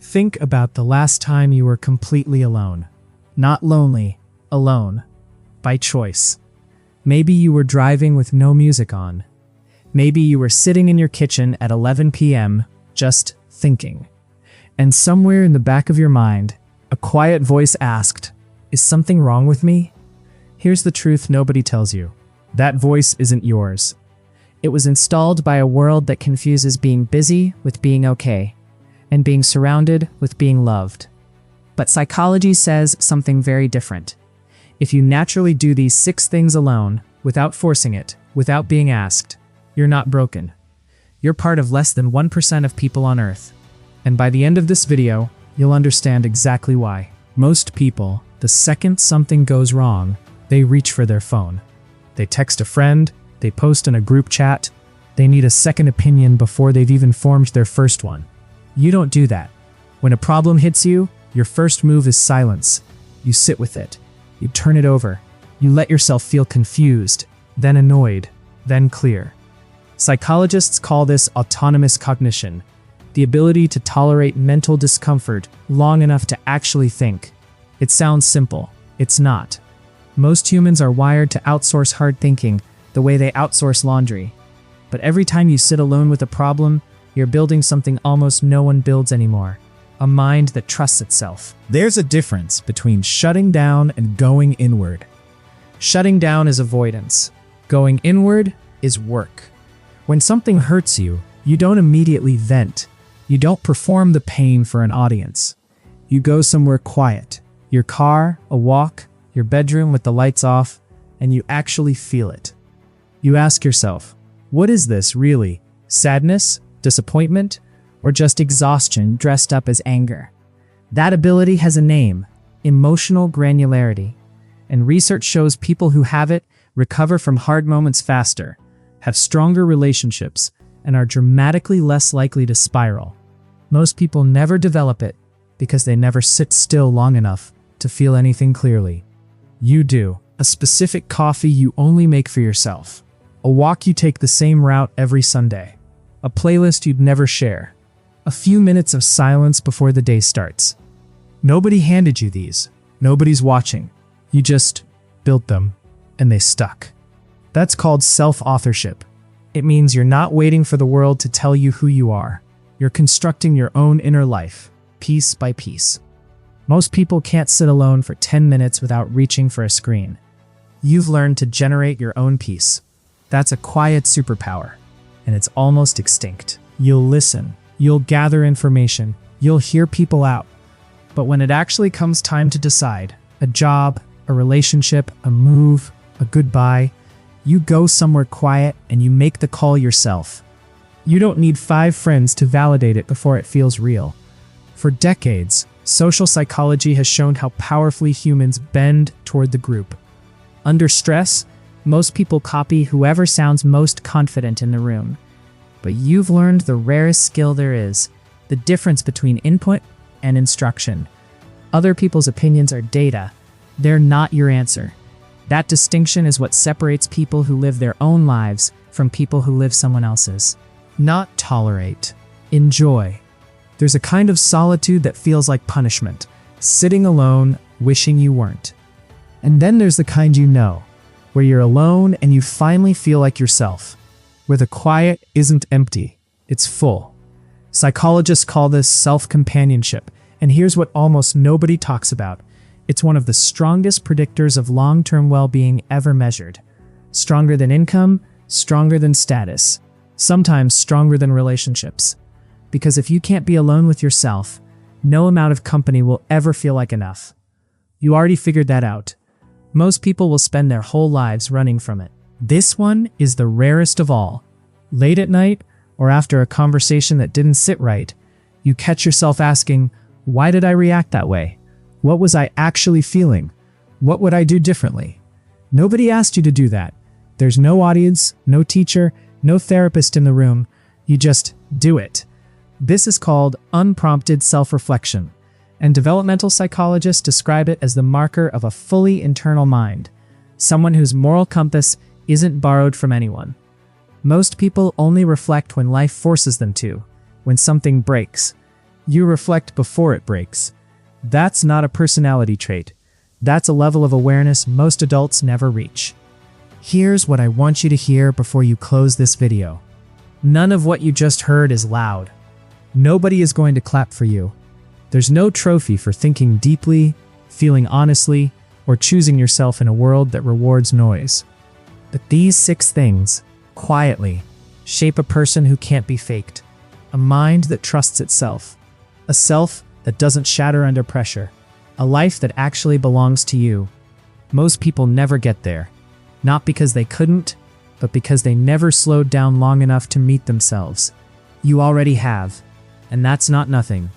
Think about the last time you were completely alone. Not lonely, alone. By choice. Maybe you were driving with no music on. Maybe you were sitting in your kitchen at 11 p.m. just thinking. And somewhere in the back of your mind, a quiet voice asked, "Is something wrong with me?" Here's the truth nobody tells you. That voice isn't yours. It was installed by a world that confuses being busy with being okay, and being surrounded with being loved. But psychology says something very different. If you naturally do these 6 things alone, without forcing it, without being asked, you're not broken. You're part of less than 1% of people on Earth. And by the end of this video, you'll understand exactly why. Most people, the second something goes wrong, they reach for their phone. They text a friend, they post in a group chat, they need a second opinion before they've even formed their first one. You don't do that. When a problem hits you, your first move is silence. You sit with it. You turn it over. You let yourself feel confused, then annoyed, then clear. Psychologists call this autonomous cognition, the ability to tolerate mental discomfort long enough to actually think. It sounds simple. It's not. Most humans are wired to outsource hard thinking the way they outsource laundry. But every time you sit alone with a problem, you're building something almost no one builds anymore. A mind that trusts itself. There's a difference between shutting down and going inward. Shutting down is avoidance. Going inward is work. When something hurts you, you don't immediately vent. You don't perform the pain for an audience. You go somewhere quiet. Your car, a walk, your bedroom with the lights off, and you actually feel it. You ask yourself, what is this really? Sadness? Disappointment? Or just exhaustion dressed up as anger? That ability has a name: emotional granularity. And research shows people who have it recover from hard moments faster, have stronger relationships, and are dramatically less likely to spiral. Most people never develop it because they never sit still long enough to feel anything clearly. You do. A specific coffee you only make for yourself. A walk you take the same route every Sunday. A playlist you'd never share. A few minutes of silence before the day starts. Nobody handed you these. Nobody's watching. You just built them, and they stuck. That's called self-authorship. It means you're not waiting for the world to tell you who you are. You're constructing your own inner life, piece by piece. Most people can't sit alone for 10 minutes without reaching for a screen. You've learned to generate your own peace. That's a quiet superpower, and it's almost extinct. You'll listen. You'll gather information. You'll hear people out. But when it actually comes time to decide, a job, a relationship, a move, a goodbye, you go somewhere quiet and you make the call yourself. You don't need 5 friends to validate it before it feels real. For decades, social psychology has shown how powerfully humans bend toward the group. Under stress, most people copy whoever sounds most confident in the room. But you've learned the rarest skill there is, the difference between input and instruction. Other people's opinions are data. They're not your answer. That distinction is what separates people who live their own lives from people who live someone else's. Not tolerate. Enjoy. There's a kind of solitude that feels like punishment, sitting alone, wishing you weren't. And then there's the kind you know, where you're alone and you finally feel like yourself, where the quiet isn't empty, it's full. Psychologists call this self-companionship, and here's what almost nobody talks about. It's one of the strongest predictors of long-term well-being ever measured. Stronger than income, stronger than status, sometimes stronger than relationships. Because if you can't be alone with yourself, no amount of company will ever feel like enough. You already figured that out. Most people will spend their whole lives running from it. This one is the rarest of all. Late at night, or after a conversation that didn't sit right, you catch yourself asking, why did I react that way? What was I actually feeling? What would I do differently? Nobody asked you to do that. There's no audience, no teacher, no therapist in the room. You just do it. This is called unprompted self-reflection, and developmental psychologists describe it as the marker of a fully internal mind, someone whose moral compass isn't borrowed from anyone. Most people only reflect when life forces them to, when something breaks. You reflect before it breaks. That's not a personality trait. That's a level of awareness most adults never reach. Here's what I want you to hear before you close this video. None of what you just heard is loud. Nobody is going to clap for you. There's no trophy for thinking deeply, feeling honestly, or choosing yourself in a world that rewards noise. But these 6 things, quietly, shape a person who can't be faked. A mind that trusts itself. A self that doesn't shatter under pressure. A life that actually belongs to you. Most people never get there. Not because they couldn't, but because they never slowed down long enough to meet themselves. You already have, and that's not nothing.